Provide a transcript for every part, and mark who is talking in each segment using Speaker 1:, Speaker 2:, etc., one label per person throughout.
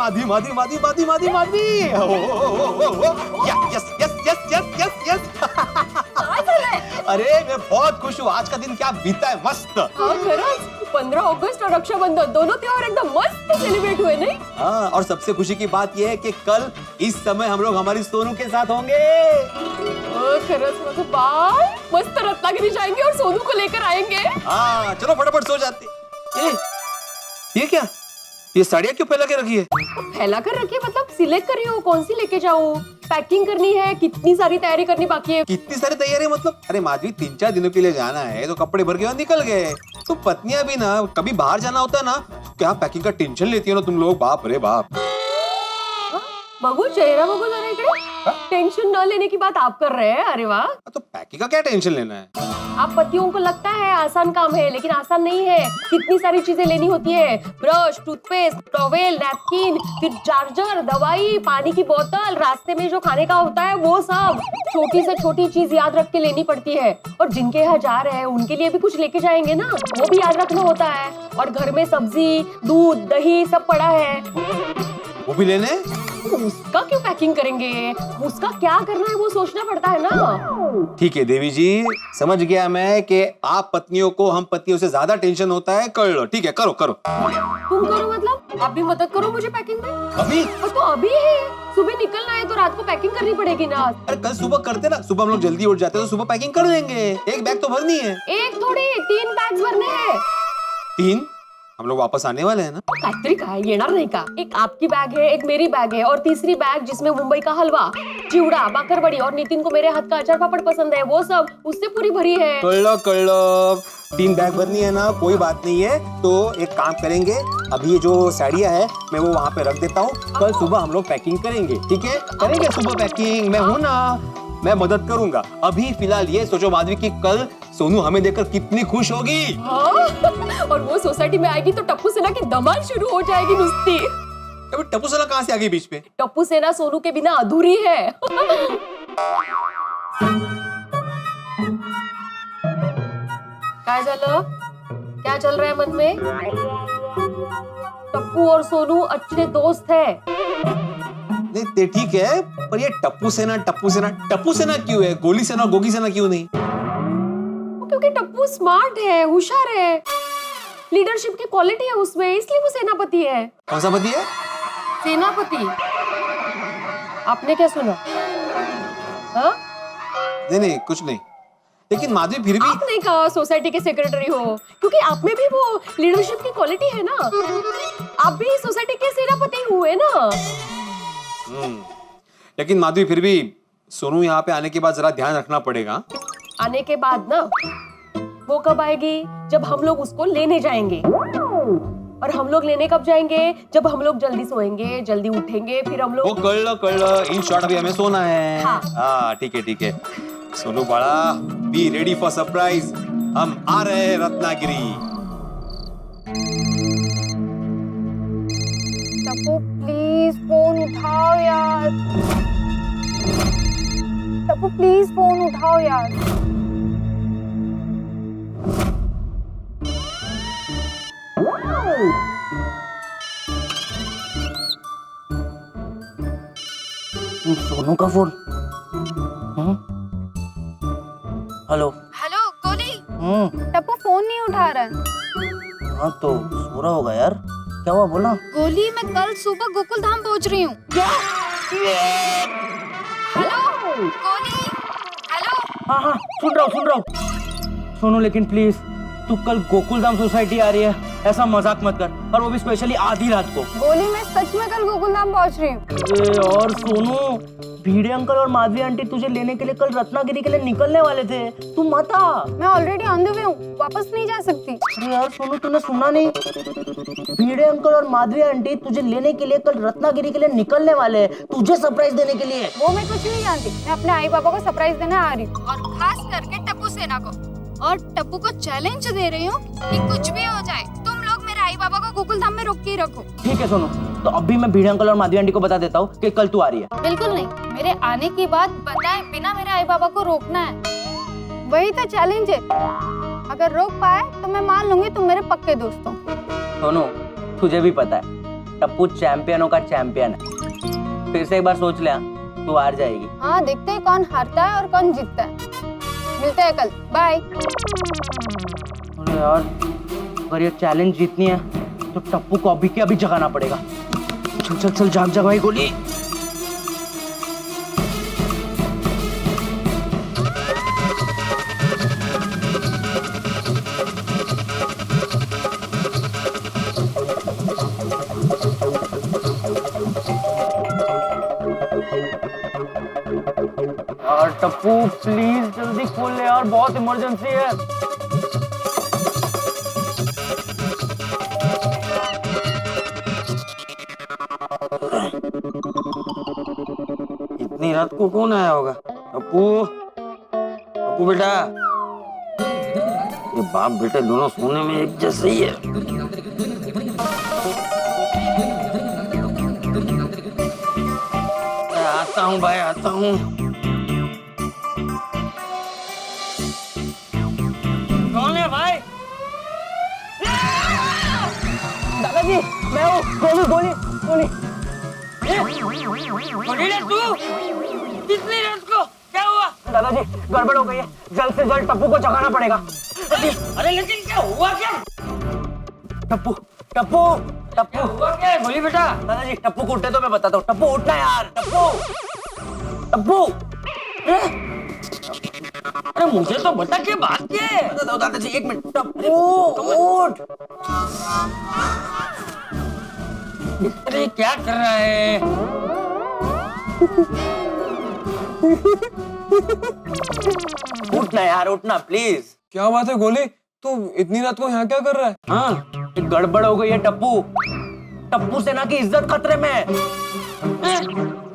Speaker 1: माधी माधी माधी माधी माधी माधी yes yes yes yes yes yes अरे मैं बहुत खुश हूँ, आज का दिन क्या बीता है मस्त।
Speaker 2: हाँ खरंच, 15 ऑगस्ट और रक्षाबंधन दोनों त्योहार एकदम मस्त सेलिब्रेट हुए नहीं?
Speaker 1: हाँ, और सबसे खुशी की बात यह है कि कल इस समय हम लोग हमारी सोनू के साथ होंगे।
Speaker 2: खरंच मतलब बाय मस्त रत्नागिरी जाएंगे और सोनू को लेकर आएंगे।
Speaker 1: हाँ चलो फटाफट सो जाते। ये क्या, ये साड़ियाँ क्यों फैला के रखी है?
Speaker 2: फैला कर रखी है मतलब सिलेक्ट कर रही हो कौन सी लेके जाऊँ, पैकिंग करनी है, कितनी सारी तैयारी करनी बाकी है।
Speaker 1: कितनी सारी तैयारी मतलब? अरे माधवी 3-4 दिनों के लिए जाना है तो कपड़े भर के और निकल गए। तो पत्नियां भी ना कभी बाहर जाना होता है ना, क्या पैकिंग का टेंशन लेती है ना तुम लोग, बाप रे बाप।
Speaker 2: बगू चेहरा बगू जरा इकडे, टेंशन न लेने की बात आप कर रहे हैं। अरे वाह,
Speaker 1: तो पैकिंग का क्या टेंशन लेना है?
Speaker 2: आप पतियों को लगता है आसान काम है, लेकिन आसान नहीं है। कितनी सारी चीजें लेनी होती है, ब्रश, टूथपेस्ट, टॉवेल, नैपकिन, फिर चार्जर, दवाई, पानी की बोतल, रास्ते में जो खाने का होता है वो सब। छोटी से छोटी चीज याद रख के लेनी पड़ती है। और जिनके यहाँ जा रहे हैं उनके लिए भी कुछ लेके जाएंगे ना, वो भी याद रखना होता है। और घर में सब्जी, दूध, दही सब पड़ा है,
Speaker 1: वो भी लेने।
Speaker 2: उसका क्यों पैकिंग करेंगे, उसका क्या करना है वो सोचना पड़ता है ना।
Speaker 1: ठीक है देवी जी, समझ गया मैं कि आप पत्नियों को हम पतियों से ज्यादा टेंशन होता है, कर लो। ठीक है, करो करो।
Speaker 2: तुम करो मतलब आप भी मदद करो मुझे पैकिंग में।
Speaker 1: अभी?
Speaker 2: और तो अभी है, सुबह निकलना है तो रात को पैकिंग करनी पड़ेगी ना।
Speaker 1: अरे कल सुबह करते ना, सुबह हम लोग जल्दी उठ जाते तो सुबह पैकिंग कर देंगे। एक बैग तो भरनी है।
Speaker 2: एक थोड़ी 3 बैग्स भरने हैं।
Speaker 1: 3? हम लोग वापस आने वाले हैं ना।
Speaker 2: काहीतरी काय येणार नाही का? एक आपकी बैग है, एक मेरी बैग है और तीसरी बैग जिसमें मुंबई का हलवा, चिवड़ा, बाकरवड़ी और नितिन को मेरे हाथ का अचार पापड़ पसंद है, वो सब उससे पूरी भरी है।
Speaker 1: कर लो 3 बैग भरनी है ना, कोई बात नहीं है। तो एक काम करेंगे, अभी ये जो साड़ियाँ है मैं वो वहाँ पे रख देता हूँ, कल सुबह हम लोग पैकिंग करेंगे। ठीक है, करेंगे सुबह पैकिंग, मैं हूँ ना, मैं मदद करूंगा। अभी फिलहाल ये सोचो माधवी कि कल सोनू हमें देखकर कितनी खुश होगी।
Speaker 2: हाँ? और वो सोसाइटी में आएगी तो टप्पू सेना की धमाल शुरू हो जाएगी नुस्ती।
Speaker 1: अबे टप्पू सेना कहाँ से आ गई बीच में?
Speaker 2: टप्पू सेना सोनू के बिना अधूरी है। काय झालं? क्या चल रहा है मन में? टप्पू और सोनू अच्छे दोस्त है।
Speaker 1: नहीं ते ठीक है, पर ये टप्पू सेना क्यों है? गोली सेना गोगी सेना क्यों नहीं?
Speaker 2: क्योंकि टप्पू स्मार्ट है, होशियार है, लीडरशिप की क्वालिटी है उसमें, इसलिए वो सेनापति है।
Speaker 1: कौन सा पति है?
Speaker 2: सेनापति। आपने क्या सुना? हाँ?
Speaker 1: नहीं कुछ नहीं, लेकिन माधवी फिर भी।
Speaker 2: आपने कहा सोसाइटी के सेक्रेटरी हो, क्योंकि आप में भी वो लीडरशिप की क्वालिटी है ना। आप भी सोसाइटी के सेनापति हुए ना।
Speaker 1: लेकिन माधवी फिर भी सोनू यहाँ पे आने के बाद जरा ध्यान रखना पड़ेगा।
Speaker 2: आने के बाद ना, वो कब आएगी? जब हम लोग उसको लेने जाएंगे। और हम लोग लेने कब जाएंगे? जब हम लोग जल्दी सोएंगे, जल्दी उठेंगे, फिर हम लोग।
Speaker 1: वो कर लो, इन शॉर्ट अभी हमें सोना है।
Speaker 2: हाँ
Speaker 1: ठीक है। सोनू बड़ा, बी रेडी फॉर सरप्राइज, हम आ रहे हैं रत्नागिरी।
Speaker 3: टप्पू प्लीज फोन उठाओ यार। टप्पू प्लीज फोन उठाओ यार।
Speaker 4: सोनू का फोन। हेलो
Speaker 3: हेलो गोली। टप्पू फोन नहीं उठा रहा है।
Speaker 4: हाँ तो सो रहा होगा यार, क्या हुआ बोला?
Speaker 3: गोली मैं कल सुबह गोकुल धाम पहुंच रही हूँ। हेलो गोली। हेलो।
Speaker 4: हाँ सुन रहा हूँ। सोनू लेकिन प्लीज तू कल गोकुल धाम सोसाइटी आ रही है, ऐसा मजाक मत कर, और वो भी स्पेशली आधी रात को।
Speaker 3: गोली मैं सच में कल गोकुल धाम पहुंच रही हूँ।
Speaker 4: और सोनू, भिड़े अंकल और माधवी आंटी तुझे लेने के लिए कल रत्नागिरी के लिए निकलने वाले थे, तू मत आ।
Speaker 3: मैं ऑलरेडी ऑन द वे हूँ, वापस नहीं जा सकती।
Speaker 4: अरे यार सोनू तूने सुना नहीं? भिड़े अंकल और माधवी आंटी तुझे लेने के लिए कल रत्नागिरी के लिए निकलने वाले हैं, तुझे सरप्राइज देने के लिए।
Speaker 3: वो मैं कुछ नहीं जानती, मैं अपने आई पापा को सरप्राइज देने आ रही हूँ, और खास करके टप्पू सेना को। और टप्पू को चैलेंज दे रही हूँ कि कुछ भी हो जाए तुम लोग मेरे आई पापा को गोकुल धाम में रोक के ही रखो।
Speaker 4: ठीक है सोनू, तो अभी मैं भिड़े अंकल और माधवी आंटी को बता देता हूँ कि कल तू आ रही है।
Speaker 3: बिल्कुल नहीं, मेरे आने की बात बताए बिना मेरे आई बाबा को रोकना है, वही तो चैलेंज है। अगर रोक पाए तो मैं मान लूंगी तुम मेरे पक्के दोस्त हो।
Speaker 4: सोनू तुझे भी पता है टप्पू चैंपियनों का चैंपियन है। फिर से एक बार सोच लिया, तू हार जाएगी।
Speaker 3: हाँ, देखते हैं कौन हारता है और कौन जीतता है। मिलते हैं कल, बाय।
Speaker 4: अरे यार, अगर ये चैलेंज जीतनी है तो टप्पू को अभी के अभी जगाना पड़ेगा। चल चल चल, जाग जग भाई गोली। यार टप्पू प्लीज जल्दी खोल ले यार, बहुत इमरजेंसी है। इतनी रात को कौन आया होगा? टप्पू, टप्पू बेटा। ये बाप बेटे दोनों सोने में एक जैसे ही है। आता हूँ भाई, आता हूँ। कौन है भाई? दादाजी, मैं हूँ। गोली गोली गोली। तू कितनी रात को क्या हुआ? दादाजी गड़बड़ हो गई है, जल्द से जल्द टप्पू को जगाना पड़ेगा। अरे लेकिन क्या हुआ? क्या टप्पू टप्पू टप्पू हुआ क्या? बोली बेटा। दादाजी टप्पू को उठे तो मैं बताता हूँ। टप्पू उठना यार। टप्पू टप्पू, अरे मुझे तो बता के बात क्या है? दादाजी एक मिनट। टप्पू उठ। अरे क्या कर रहा है? उठना यार, उठना प्लीज।
Speaker 5: क्या बात है गोली, तू इतनी रात को यहाँ क्या कर रहा है?
Speaker 4: हाँ, एक गड़बड़ हो गई है टप्पू। टप्पू सेना की इज्जत खतरे में है।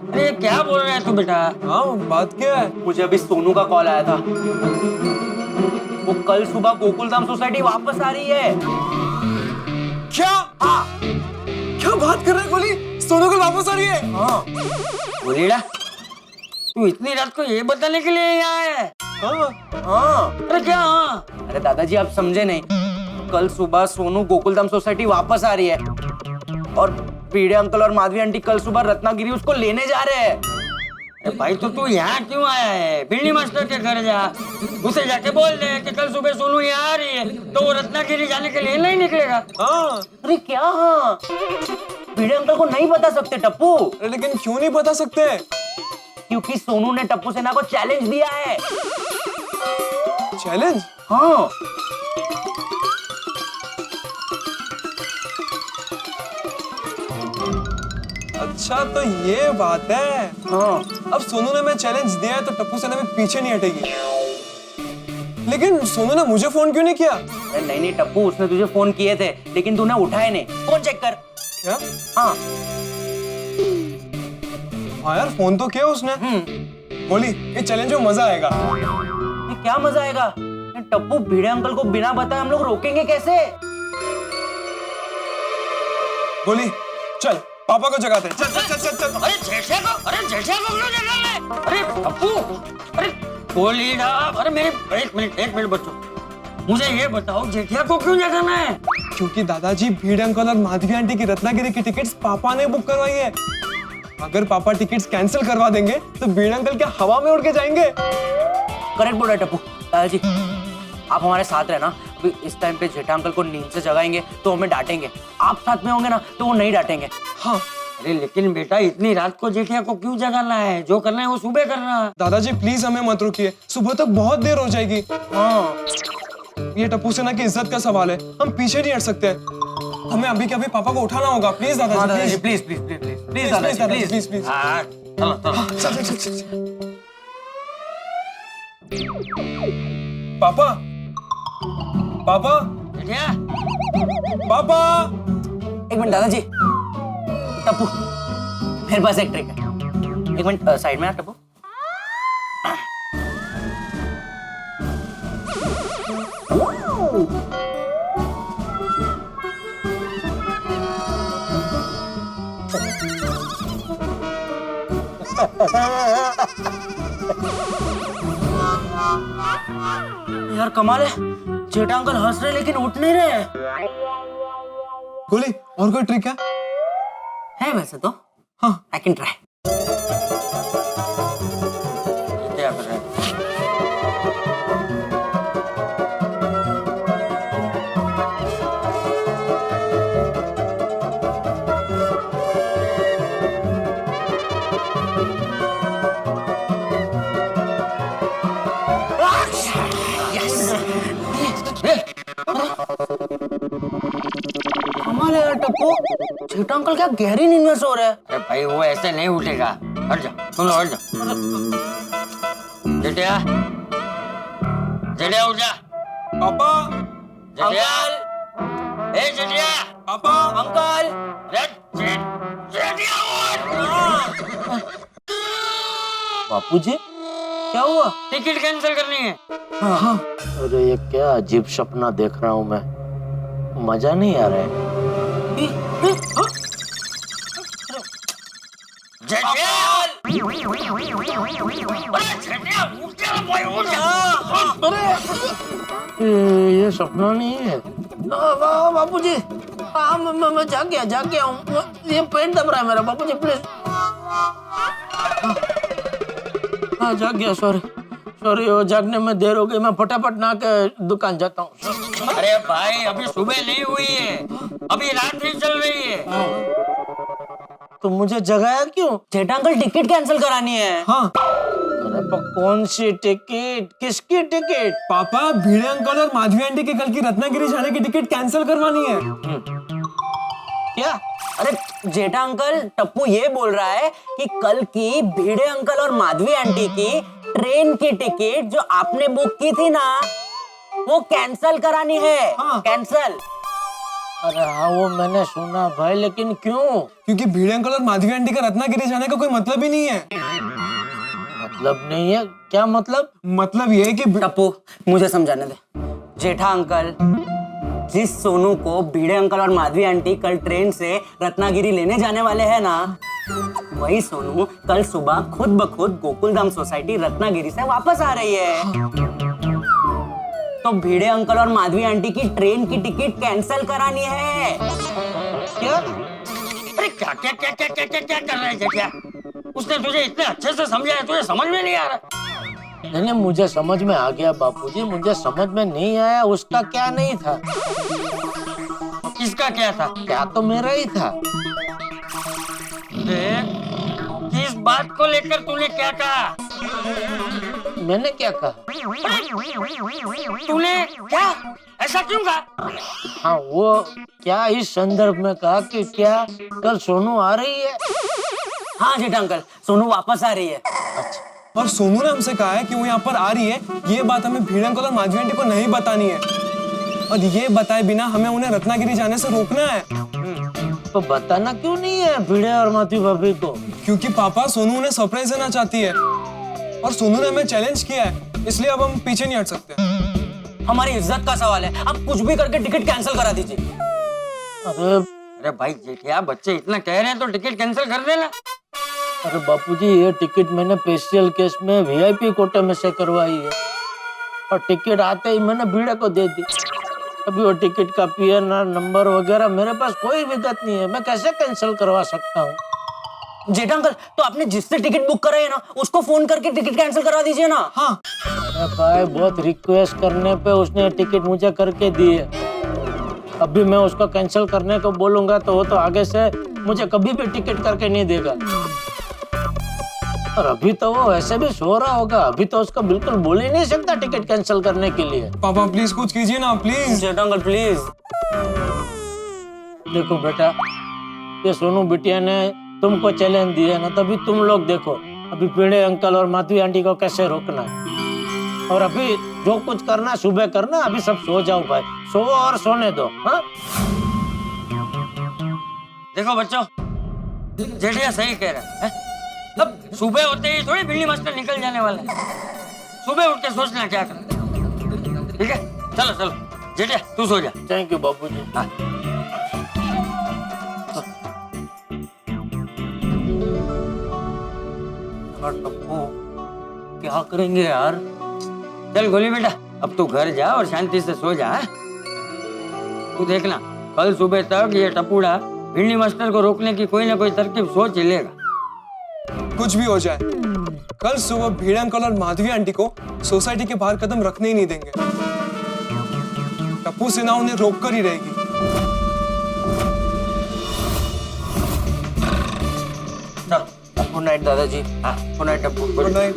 Speaker 4: अरे क्या बोल रहा है तू बेटा?
Speaker 5: हाँ, बात क्या है?
Speaker 4: मुझे अभी सोनू का कॉल आया था। वो कल सुबह गोकुलधाम सोसाइटी वापस आ रही है।
Speaker 5: क्या?
Speaker 4: हाँ
Speaker 5: क्या बात कर रहा है गोली? सोनू कल वापस आ रही है?
Speaker 4: हाँ। बोलेड़ा, तू इतनी रात को ये बताने के लिए यहाँ है?
Speaker 5: हाँ।
Speaker 4: हाँ। अरे क्या? हाँ। अरे दादाजी आप समझे नहीं, कल सुबह सोनू गोकुलधाम सोसाइटी वापस आ रही है और पीड़े अंकल और माधवी आंटी कल सुबह रत्नागिरी उसको लेने जा रहे हैं। अरे भाई तो तू यहाँ क्यों आया है? बिल्ली मास्टर के घर जा, उसे जाके बोल दे कि कल सुबह सोनू यहाँ आ रही है तो वो रत्नागिरी जाने के लिए नहीं निकलेगा।
Speaker 5: हाँ।
Speaker 4: अरे क्या? हाँ, पीड़े अंकल को नहीं बता सकते टप्पू।
Speaker 5: अरे लेकिन क्यों नहीं बता सकते?
Speaker 4: क्योंकि सोनू ने टप्पू सेना को चैलेंज दिया है।
Speaker 5: चैलेंज?
Speaker 4: हाँ।
Speaker 5: अच्छा तो ये बात है।
Speaker 4: हाँ।
Speaker 5: अब सोनू ने मैं चैलेंज दिया है तो टप्पू सेना भी पीछे नहीं हटेगी। लेकिन सोनू ने मुझे फोन क्यों नहीं किया?
Speaker 4: अरे नहीं नहीं टप्पू, उसने तुझे फोन किए थे लेकिन तूने उठाए नहीं। फोन चेक कर।
Speaker 5: क्या?
Speaker 4: हाँ।
Speaker 5: हाँ यार, फोन तो किया उसने। बोली ये चैलेंज में मजा आएगा।
Speaker 4: ये क्या मजा आएगा? ये टप्पू भिड़े अंकल को बिना बताए हम लोग रोकेंगे कैसे?
Speaker 5: बोली चल पापा को जगाते हैं। चल चल चल चल चल।
Speaker 4: अरे जेठे को क्यों जगा ले? अरे टप्पू, अरे बोली ना। अरे मेरे एक मिनट बच्चों, मुझे ये बताओ जेठिया को क्यों जगाना है?
Speaker 5: क्योंकि दादाजी भीड़ अंकल और माधवी आंटी की रत्नागिरी की टिकट्स पापा ने बुक करवाई है। अगर पापा टिकट्स कैंसिल करवा देंगे तो भीड़ अंकल क्या हवा में उड़ के जाएंगे?
Speaker 4: करेक्ट बोल रहा है टप्पू। दादाजी आप हमारे साथ रहना। अभी इस टाइम पे जेठा अंकल को नींद से जगाएंगे तो हमें डांटेंगे। आप साथ में होंगे ना तो वो नहीं डांटेंगे।
Speaker 5: हाँ।
Speaker 4: अरे लेकिन बेटा इतनी रात को जेठिया को क्यों जगाना है? जो करना है वो सुबह करना।
Speaker 5: दादाजी प्लीज हमें मत रोकिए, सुबह तक बहुत देर हो जाएगी।
Speaker 4: हाँ।
Speaker 5: ये टप्पू सेना की इज्जत का सवाल है, हम पीछे नहीं हट सकते। हमें अभी के अभी पापा को उठाना होगा। प्लीज दादाजी,
Speaker 4: please please please please please दादाजी प्लीज
Speaker 5: प्लीज प्लीज।
Speaker 4: चलो चलो
Speaker 5: चल चल चल चल। पापा पापा
Speaker 4: जेठिया,
Speaker 5: पापा।
Speaker 4: एक मिनट दादाजी। टप्पू मेरे पास एक ट्रिक है। एक मिनट साइड में आ टप्पू। यार कमाल है, जेठा अंकल हंस रहे लेकिन उठ नहीं रहे।
Speaker 5: गोली और कोई ट्रिक है?
Speaker 4: है वैसे तो।
Speaker 5: हाँ
Speaker 4: आई कैन ट्राई। क्या कर रहा है? हमारे यार टप्पू, छोटा अंकल क्या गहरी नींद में सो रहे हैं?
Speaker 6: अरे भाई वो ऐसे नहीं उठेगा। हट जा, तुम लोग हट जा। जेठिया, जेठिया उठ जा।
Speaker 5: पापा,
Speaker 6: जेठिया, ए जेठिया,
Speaker 5: पापा,
Speaker 4: अंकल,
Speaker 6: जेठिया उठ।
Speaker 4: बापूजी क्या हुआ?
Speaker 6: टिकट कैंसिल करनी है।
Speaker 4: अरे ये क्या अजीब सपना देख रहा हूँ मैं, मजा नहीं आ रहा है।
Speaker 6: जेठिया, जेठिया उठ जा भाई, उठ जा।
Speaker 4: ये सपना नहीं है। बापूजी, हाँ मैं जाग गया हूँ। ये पेट दब रहा है मेरा, बापूजी प्लीज। हाँ जाग गया, सॉरी वो जागने में देर हो गई, मैं फटाफट नहा के दुकान जाता हूँ।
Speaker 6: अरे भाई अभी सुबह नहीं हुई है, अभी रात नहीं चल रही है।
Speaker 4: तो मुझे जगाया क्यों? जेठा अंकल टिकट कैंसिल करानी है।
Speaker 5: हाँ
Speaker 4: अरे कौन सी टिकट, किसकी टिकट?
Speaker 5: पापा, भिड़े अंकल और माधवी आंटी के कल की रत्नागिरी जाने की टिकट कैंसिल करवानी है।
Speaker 4: क्या? अरे जेठा अंकल, टप्पू ये बोल रहा है कि कल की भिड़े अंकल और माधवी आंटी की ट्रेन की टिकट जो आपने बुक की थी ना, वो कैंसिल करानी है।
Speaker 5: हाँ।
Speaker 4: कैंसिल? अरे हाँ वो मैंने सुना भाई, लेकिन क्यों?
Speaker 5: क्योंकि भिड़े अंकल और माधवी आंटी का रत्नागिरी जाने का कोई मतलब ही नहीं है।
Speaker 4: मतलब नहीं है? क्या मतलब?
Speaker 5: मतलब ये है कि
Speaker 4: टप्पू मुझे समझाने दे। जेठा अंकल, जिस सोनू को भिड़े अंकल और माधवी आंटी कल ट्रेन से रत्नागिरी लेने जाने वाले हैं ना, वही सोनू कल सुबह खुद ब खुद गोकुलधाम सोसाइटी रत्नागिरी से वापस आ रही है। तो भिड़े अंकल और माधवी आंटी की ट्रेन की टिकट कैंसिल करानी है। क्या?
Speaker 6: अरे क्या क्या क्या क्या क्या क्या क्या कर रहा है जेठिया? उसने तुझे इतने अच्छे से समझाया, तुझे समझ में नहीं आ रहा?
Speaker 4: नहीं मुझे समझ में आ गया बापूजी, मुझे समझ में नहीं आया उसका क्या नहीं था।
Speaker 6: किसका क्या था?
Speaker 4: क्या तो मेरा ही था।
Speaker 6: किस बात को लेकर तूने क्या कहा?
Speaker 4: मैंने क्या कहा?
Speaker 6: तूने क्या ऐसा क्यों कहा?
Speaker 4: हाँ वो क्या इस संदर्भ में कहा कि क्या कल सोनू आ रही है? हाँ जेठा अंकल, सोनू वापस आ रही है। अच्छा।
Speaker 5: और सोनू ने हमसे कहा है कि वो यहाँ पर आ रही है, ये बात हमें भिड़े अंकल और माधवी आंटी को नहीं बतानी है, और ये बताए बिना हमें उन्हें रत्नागिरी जाने से रोकना है।
Speaker 4: तो बताना क्यों नहीं है भिड़े और माधवी भाभी को?
Speaker 5: क्योंकि पापा, सोनू उन्हें सरप्राइज देना चाहती है और सोनू ने हमें चैलेंज किया है, इसलिए अब हम पीछे नहीं हट सकते।
Speaker 4: हमारी इज्जत का सवाल है, आप कुछ भी करके टिकट कैंसिल करा दीजिए।
Speaker 6: अरे भाई जेठिया, बच्चे इतना कह रहे हैं तो टिकट कैंसिल कर देना।
Speaker 4: अरे बापूजी, ये टिकट मैंने स्पेशल केस में वीआईपी कोटे में से करवाई है, और टिकट आते ही मैंने भिड़े को दे दी। अभी वो टिकट का पीएनआर नंबर वगैरह मेरे पास कोई विगत नहीं है, मैं कैसे कैंसिल करवा सकता हूँ? जेठा अंकल, तो आपने जिससे टिकट बुक कराई है ना, उसको फोन करके टिकट कैंसिल करवा दीजिए ना।
Speaker 5: हाँ।
Speaker 4: अरे भाई, बहुत रिक्वेस्ट करने पे उसने टिकट मुझे करके दी है। अभी मैं उसको कैंसिल करने को बोलूंगा तो वो तो आगे से मुझे कभी भी टिकट करके नहीं देगा। और अभी तो वो वैसे भी सो रहा होगा, अभी तो उसको बिल्कुल बोल ही नहीं सकता टिकट कैंसिल करने के लिए।
Speaker 5: पापा प्लीज कुछ कीजिए ना, प्लीज।
Speaker 4: Jetha uncle please. देखो बेटा, ये सोनू बिटिया ने तुमको चैलेंज दिया ना, तभी तुम लोग देखो अभी भिड़े अंकल और माधवी आंटी को कैसे रोकना है। और अभी जो कुछ करना सुबह करना, अभी सब सो जाओ भाई, सो और सोने दो। हाँ
Speaker 6: देखो बच्चों, जेठिया सही कह रहा है। अब सुबह होते ही थोड़ी बिल्ली मास्टर निकल जाने वाला है। सुबह उठ के सोचना क्या करना, ठीक है? चलो चलो जेठिया, तू सो जा।
Speaker 4: थैंक यू बाबूजी।
Speaker 6: हाँ।
Speaker 4: क्या करेंगे यार?
Speaker 6: चल गोली बेटा, अब तू घर जा और शांति से सो जा। तू देखना, कल सुबह तक ये टपूड़ा भिंडी मास्टर को रोकने की कोई ना कोई तरकीब सोच ही लेगा।
Speaker 5: कुछ भी हो जाए, कल सुबह भीड़ अंकल और माधवी आंटी को सोसाइटी के बाहर कदम रखने ही नहीं देंगे। टप्पू सेना उन्हें रोक कर ही रहेगी।
Speaker 4: गुड नाइट दादाजी। हाँ, good night Tappu.
Speaker 5: Good night.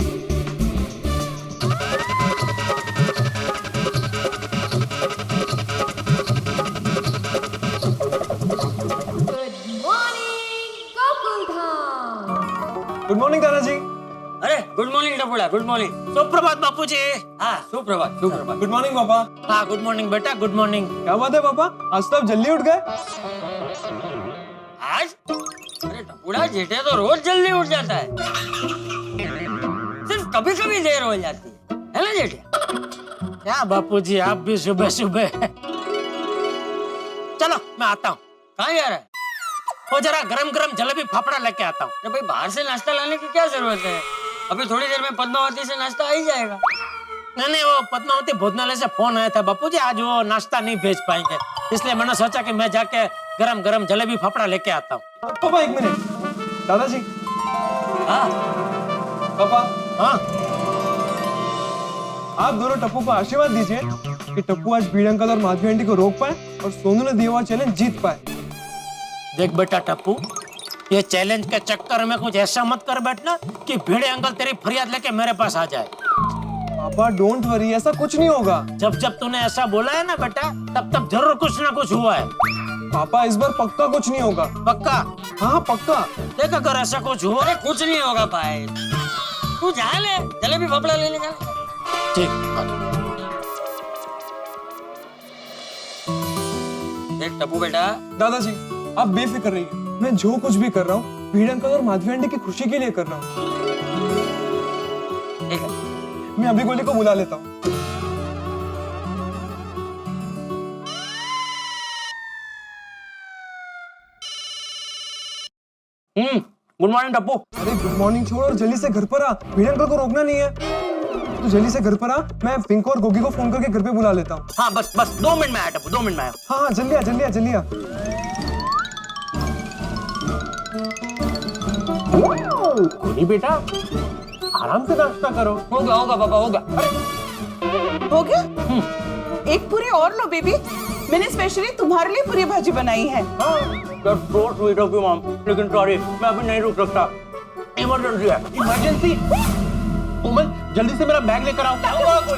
Speaker 5: Good morning दादाजी।
Speaker 6: अरे गुड मॉर्निंग टपुड़ा, गुड मॉर्निंग।
Speaker 7: सुप्रभात बापूजी।
Speaker 6: हाँ सुप्रभात सुप्रभात।
Speaker 5: गुड मॉर्निंग पापा।
Speaker 7: हाँ गुड मॉर्निंग बेटा, गुड मॉर्निंग।
Speaker 5: क्या बात है पापा, आज तो आप जल्दी उठ गए।
Speaker 6: आज अरे टपुड़ा जेठे तो रोज जल्दी उठ जाता है, सिर्फ कभी कभी देर हो जाती है ना जेठे?
Speaker 7: क्या बापूजी, आप भी सुबह सुबह। चलो मैं आता हूँ।
Speaker 6: कहाँ जा रहा है?
Speaker 7: वो जरा गरम गरम जलेबी फाफड़ा लेके आता हूँ।
Speaker 6: अरे भाई बाहर से नाश्ता लाने की क्या जरूरत है? अभी थोड़ी देर में पद्मावती से नाश्ता आ ही जाएगा।
Speaker 7: नहीं, वो पद्मावती भोजनालय से फोन आया था बापूजी, आज वो नाश्ता नहीं भेज पाएंगे, इसलिए मैंने सोचा कि मैं जाके गरम गरम जलेबी फाफड़ा लेके आता हूँ।
Speaker 5: पापा एक मिनट। दादाजी।
Speaker 6: हाँ
Speaker 5: पापा,
Speaker 7: हाँ
Speaker 5: आप दोनों टप्पू को आशीर्वाद दीजिए कि टप्पू आज भीड़ अंकल और माधवी आंटी को रोक पाए और सोनू ने दिया हुआ चैलेंज जीत पाए।
Speaker 7: देख बेटा टप्पू, ये चैलेंज के चक्कर में कुछ ऐसा मत कर बैठना कि भिड़े अंकल तेरी फरियाद लेके मेरे पास आ जाए।
Speaker 5: पापा डोंट वरी, ऐसा कुछ नहीं होगा।
Speaker 7: जब जब तूने ऐसा बोला है ना बेटा, तब तब जरूर कुछ ना कुछ हुआ है।
Speaker 5: पापा इस बार पक्का कुछ नहीं होगा।
Speaker 7: पक्का?
Speaker 5: हाँ पक्का।
Speaker 7: देख अगर ऐसा कुछ हुआ।
Speaker 6: अरे कुछ नहीं होगा भाई, तू जा ले जलेबी फाफड़ा लेने जा।
Speaker 7: ठीक।
Speaker 6: देख टप्पू बेटा,
Speaker 5: दादाजी आप बेफिक्र रहिए, मैं जो कुछ भी कर रहा हूँ भीड़ अंकल और माधवी आंटी की खुशी के लिए कर रहा हूँ।
Speaker 6: ठीक है
Speaker 5: मैं अभी गोली को बुला लेता हूँ।
Speaker 4: Good morning Tappu.
Speaker 5: अरे गुड मॉर्निंग छोड़ और जल्दी से घर पर आ, भीड़ अंकल को रोकना नहीं है। तो जल्दी से घर पर आ, मैं पिंको और गोगी को फोन करके घर पे बुला लेता हूँ।
Speaker 4: हाँ बस बस 2 मिनट में आया टप्पू, 2 मिनट में आया।
Speaker 5: हाँ हाँ जल्दी आ जल्दी आ जल्दी आ।
Speaker 7: गोली बेटा आराम से नाश्ता करो।
Speaker 4: होगा पापा होगा।
Speaker 8: हो गया? एक पूरी और लो बेबी, मैंने स्पेशली तुम्हारे लिए पूरी भाजी बनाई है।
Speaker 4: That's so sweet of you, mom. लेकिन सॉरी, मैं अभी नहीं रुक सकता। इमरजेंसी है।
Speaker 7: इमरजेंसी? कोमल जल्दी से मेरा बैग लेकर आओ।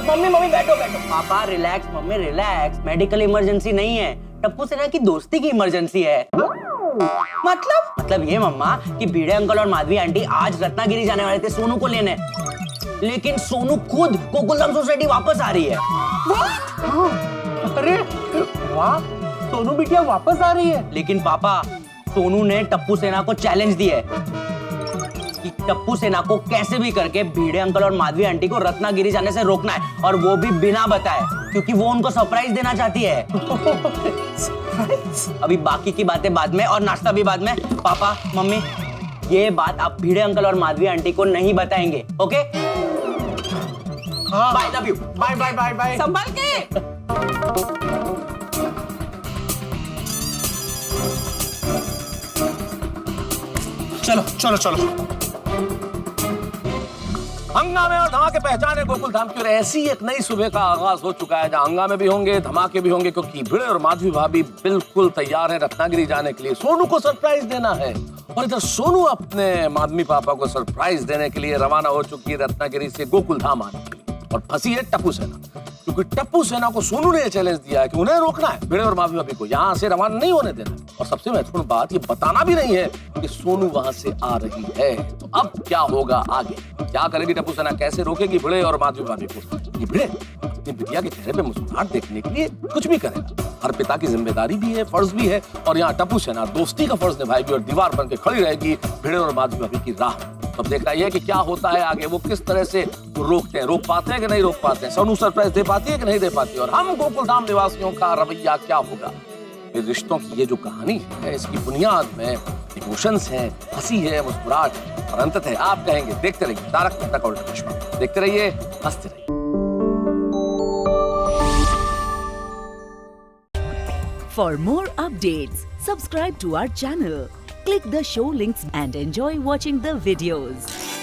Speaker 4: मम्मी बैठो बैठो। पापा relax, mummy relax. Medical emergency नहीं है, टप्पू सेना की दोस्ती की इमरजेंसी है। मतलब ये मम्मा कि भिड़े अंकल और माधवी आंटी आज रत्नागिरी जाने वाले थे सोनू को लेने, लेकिन सोनू खुद गोकुलधाम सोसाइटी वापस आ रही है।
Speaker 7: अरे वाह, सोनू बिटिया वापस आ रही है।
Speaker 4: लेकिन पापा सोनू ने टप्पू सेना को चैलेंज दिया है कि टप्पू सेना को कैसे भी करके भिड़े अंकल और माधवी आंटी को रत्नागिरी जाने से रोकना है, और वो भी बिना बताए, क्योंकि वो उनको सरप्राइज देना चाहती है। अभी बाकी की बातें बाद में और नाश्ता भी बाद में। पापा मम्मी ये बात आप भिड़े अंकल और माधवी आंटी को नहीं बताएंगे, okay? Bye, love you.
Speaker 7: Bye bye bye bye.
Speaker 8: संभाल के।
Speaker 7: चलो चलो चलो।
Speaker 9: हंगामे और धमाके पहचाने गोकुलधाम की, और ऐसी एक नई सुबह का आगाज हो चुका है जहां हंगामे भी होंगे, धमाके भी होंगे, क्योंकि भिड़े और माधवी भाभी बिल्कुल तैयार हैं रत्नागिरी जाने के लिए। सोनू को सरप्राइज देना है, और इधर सोनू अपने माधवी पापा को सरप्राइज देने के लिए रवाना हो चुकी है रत्नागिरी से गोकुलधाम आने के लिए। और फंसी है टप्पू सेना, क्योंकि टप्पू सेना को सोनू ने चैलेंज दिया है कि उन्हें रोकना है भिड़े और माधवी भाभी को, यहाँ से रवाना नहीं होने देना। और सबसे महत्वपूर्ण बात ये बताना भी नहीं है कि सोनू वहां से आ रही है। तो अब क्या होगा आगे, क्या करेगी टप्पू सेना, कैसे रोकेगी भिड़े और माधवी भाभी को? ये भिड़े अपनी बिटिया के चेहरे पे मुस्कुराहट देखने के लिए कुछ भी करेगा। हर पिता की जिम्मेदारी भी है, फर्ज भी है, और यहाँ टप्पू सेना दोस्ती का फर्ज निभाएगी और दीवार बन के खड़ी रहेगी भिड़े और माधवी भाभी की राह। अब देखना यह है कि क्या होता है आगे, वो किस तरह से रोकते हैं, रोक पाते हैं कि नहीं रोक पाते हैं, सोनू सरप्राइज दे पाती है कि नहीं दे पाती है, और हम गोकुलधाम निवासियों का रवैया क्या होगा। ये रिश्तों की ये जो कहानी है, इसकी बुनियाद में इमोशंस है, हंसी है, मुस्कुराहट है, और अंततः आप कहेंगे देखते रहिए तारक मेहता का उल्टा चश्मा, देखते रहिए, हंसते रहिए।
Speaker 10: For more updates, subscribe to our channel, click the show links and enjoy watching the videos.